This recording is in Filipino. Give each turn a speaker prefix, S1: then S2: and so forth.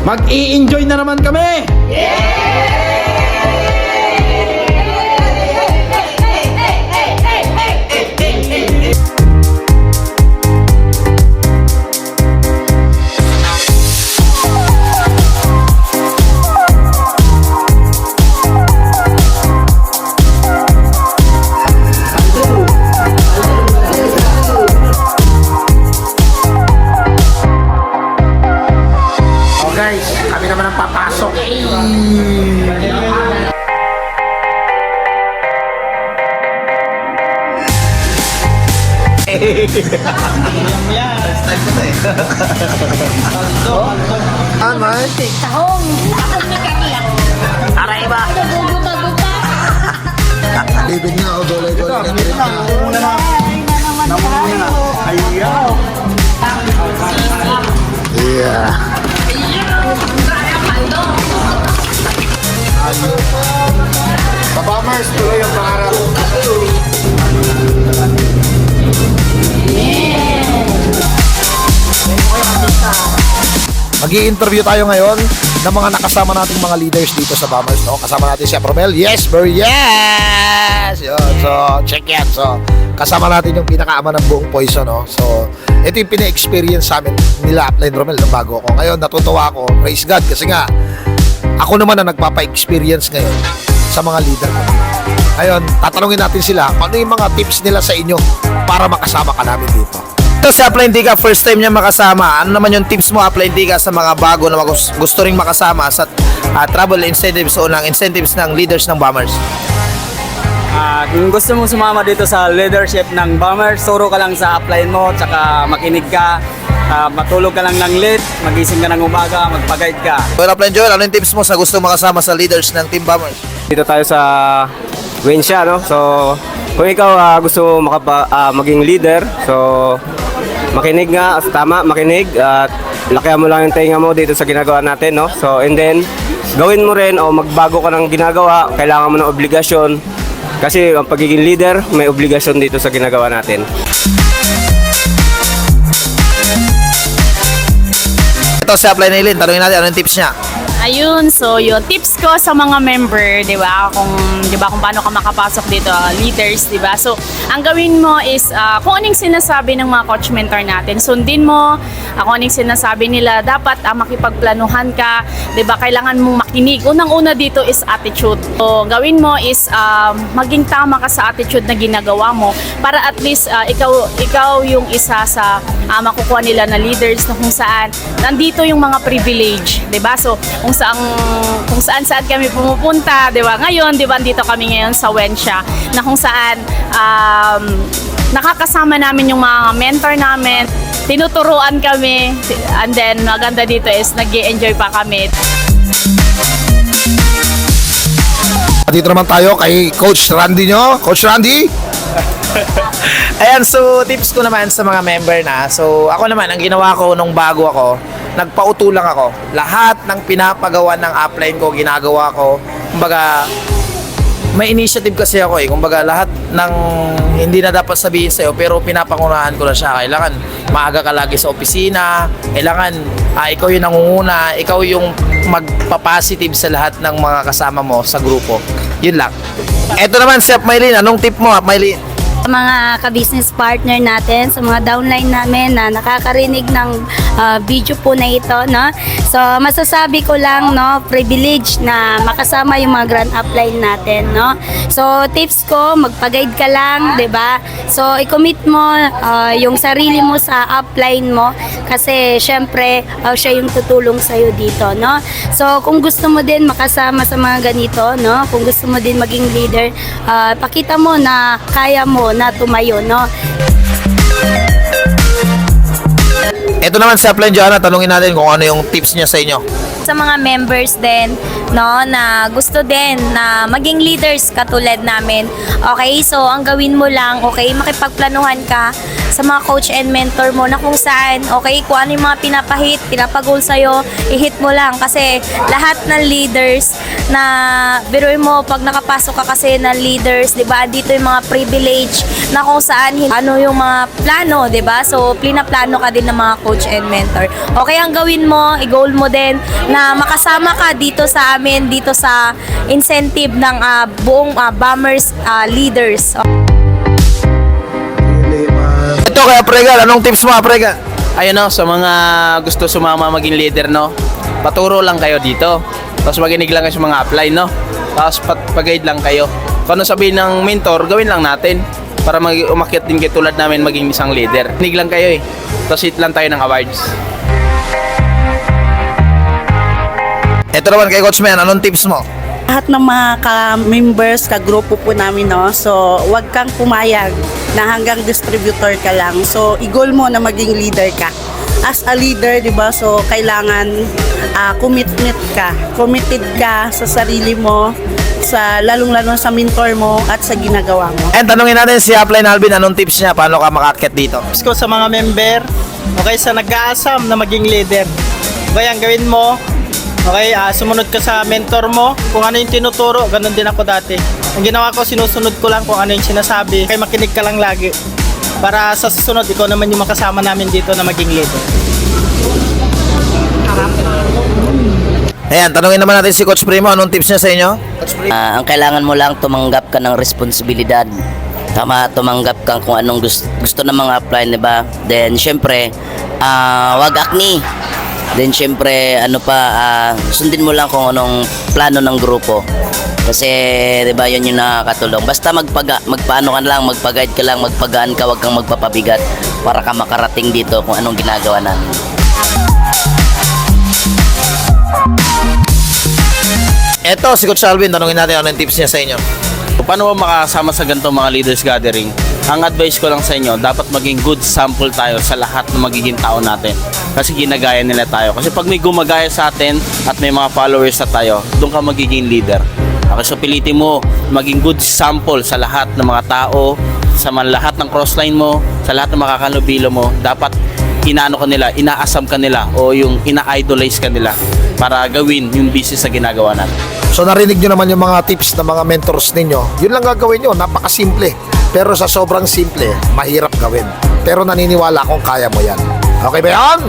S1: Mag-i-enjoy na naman kami! Oh guys, kami naman ang papasok. Aman.
S2: Tahong. Tahong ni Carla.
S1: Aray ba?
S2: Duguta-guta.
S3: Libid na ako, golay-golay na trip na. Yeah. Sa Bombers, tuloy ang pangarap.
S4: Mag-i-interview tayo ngayon ng mga nakasama nating mga leaders dito sa Bombers, no? Kasama natin si Romel. Yes, very yes! Yun, so, check yan. So, kasama natin yung pinakaama ng buong Poison, no? So, ito yung pina-experience sa amin nila Upline Romel nung bago ako. Ngayon, natutuwa ako. Praise God. Kasi nga, ako naman ang nagpapa-experience ngayon sa mga leader ko. Ngayon, tatanungin natin sila kung ano yung mga tips nila sa inyo para makasama ka namin dito.
S5: Ito si Upline Tika, first time niya makasama. Ano naman yung tips mo, Upline Tika, sa mga bago na gusto ring makasama sa travel incentives o ng incentives ng leaders ng Bombers?
S6: Kung gusto mong sumama dito sa leadership ng Bombers, suro ka lang sa upline mo, tsaka makinig ka, matulog ka lang ng late, magising ka ng umaga, magpag-guide ka.
S5: Well, Upline Joel, ano yung tips mo sa gusto makasama sa leaders ng Team Bombers?
S6: Dito tayo sa Winsha, no? So, kung ikaw gusto maging leader, so makinig nga, tama, makinig at lakihan mo lang yung tenga mo dito sa ginagawa natin, no? So, and then gawin mo rin o magbago ka ng ginagawa, kailangan mo ng obligasyon kasi ang pagiging leader may obligasyon dito sa ginagawa natin.
S5: Ito si Upline Aileen, tanungin natin ano yung tips niya.
S2: Ayun, so yung tips ko sa mga member, 'di ba? Kung paano ka makapasok dito, leaders, 'di ba? So, ang gawin mo is kung anong sinasabi ng mga coach mentor natin, sundin mo. Kung anong sinasabi nila, dapat makipagplanuhan ka, 'di ba? Kailangan mong makinig. Unang-una dito is attitude. So, gawin mo is maging tama ka sa attitude na ginagawa mo para at least ikaw yung isa sa makukuha nila na leaders na kung saan nandito yung mga privilege, 'di ba? So, kung saan kami pumupunta, 'di ba? Ngayon, 'di ba, dito kami ngayon sa Wensha na kung saan nakakasama namin yung mga mentor namin, tinuturuan kami, and then maganda dito is nag-i-enjoy pa kami.
S4: Dito naman tayo kay Coach Randy nyo. Coach Randy?
S5: Ayan, so tips ko naman sa mga member na. So ako naman, ang ginawa ko nung bago ako, nagpauto lang ako. Lahat ng pinapagawa ng upline ko, ginagawa ko. Kumbaga, may initiative kasi ako eh. Kumbaga, lahat ng hindi na dapat sabihin sa'yo, pero pinapangunahan ko na siya. Kailangan maaga ka lagi sa opisina. Kailangan ikaw yung nangunguna. Ikaw yung magpa-positive sa lahat ng mga kasama mo sa grupo. Yun lang. Eto naman, Chef Maylin. Anong tip mo, Maylin?
S7: Sa mga ka-business partner natin, sa mga downline namin na nakakarinig ng video po na ito, no? So, masasabi ko lang, no, privilege na makasama yung mga grand upline natin, no? So, tips ko, magpa-guide ka lang, 'di ba? So, i-commit mo yung sarili mo sa upline mo kasi syempre siya yung tutulong sa iyo dito, no? So, kung gusto mo din makasama sa mga ganito, no? Kung gusto mo din maging leader, pakita mo na kaya mo na tumayo, no?
S5: Ito naman si Upline Joanna, tanungin natin kung ano yung tips niya sa inyo.
S8: Sa mga members din, no, na gusto din na maging leaders katulad namin. Okay, so ang gawin mo lang, okay, makipagplanuhan ka sa mga coach and mentor mo na kung saan, okay, kung ano yung mga pinapagul sa'yo, i-hit mo lang. Kasi lahat ng leaders na, biruin mo, pag nakapasok ka kasi ng leaders, di ba, dito yung mga privilege na kung saan, ano yung mga plano, di ba? So, plano ka din ng mga coach and mentor. Okay, ang gawin mo, i-goal mo din na makasama ka dito sa amin, dito sa incentive ng buong Bombers leaders.
S5: Ito kaya Pregal, anong tips mo Pregal? Ayun no, sa mga gusto sumama maging leader no, paturo lang kayo dito. Tapos makinig lang kayo sa mga upline no. Tapos pag-guide lang kayo. Kung ano sabihin ng mentor, gawin lang natin para umakyat din kayo tulad namin maging isang leader. Kinig lang kayo eh. Tapos hit lang tayo ng awards. Ito naman kay Coach Man, anong tips mo?
S9: Lahat ng mga ka-members, ka-grupo po namin, no? So, wag kang pumayag na hanggang distributor ka lang. So, i-goal mo na maging leader ka. As a leader, di ba? So, kailangan committed ka sa sarili mo, sa lalong-lalo sa mentor mo at sa ginagawa mo.
S5: And tanungin natin si Upline Alvin, anong tips niya? Paano ka makakit dito?
S1: Tips ko sa mga member, okay, sa nag-aasam na maging leader. Okay, ang gawin mo, okay, sumunod ka sa mentor mo. Kung ano yung tinuturo, ganun din ako dati. Ang ginawa ko, sinusunod ko lang kung ano yung sinasabi. Kaya makinig ka lang lagi. Para sa susunod, ikaw naman yung makasama namin dito na maging leader.
S5: Ayan, tanungin naman natin si Coach Primo, anong tips niya sa inyo?
S10: Ang kailangan mo lang tumanggap ka ng responsibilidad. Tama, tumanggap ka kung anong gusto ng mga upline, di ba? Then, syempre, wag akni. Then, syempre, sundin mo lang kung anong plano ng grupo. Kasi, di ba, yun yung nakakatulong. Basta magpaano ka lang, magpag-guide ka lang, magpagaan ka, wag kang magpapabigat para ka makarating dito kung anong ginagawa namin.
S5: Eto, si Coach Alvin, tanungin natin anong tips niya sa inyo.
S11: Paano mo makasama sa ganitong mga leaders gathering? Ang advice ko lang sa inyo, dapat maging good sample tayo sa lahat ng magiging tao natin. Kasi ginagaya nila tayo. Kasi pag may gumagaya sa atin at may mga followers na tayo, doon ka magiging leader. Okay, so pilitin mo maging good sample sa lahat ng mga tao, sa lahat ng crossline mo, sa lahat ng makakalubilo mo. Dapat inaano ka nila, inaasam ka nila o yung ina-idolize ka nila para gawin yung business na ginagawa natin.
S4: So narinig nyo naman yung mga tips ng mga mentors ninyo. Yun lang gagawin nyo, napakasimple. Pero sa sobrang simple, mahirap gawin. Pero naniniwala akong kaya mo yan. Okay ba yan?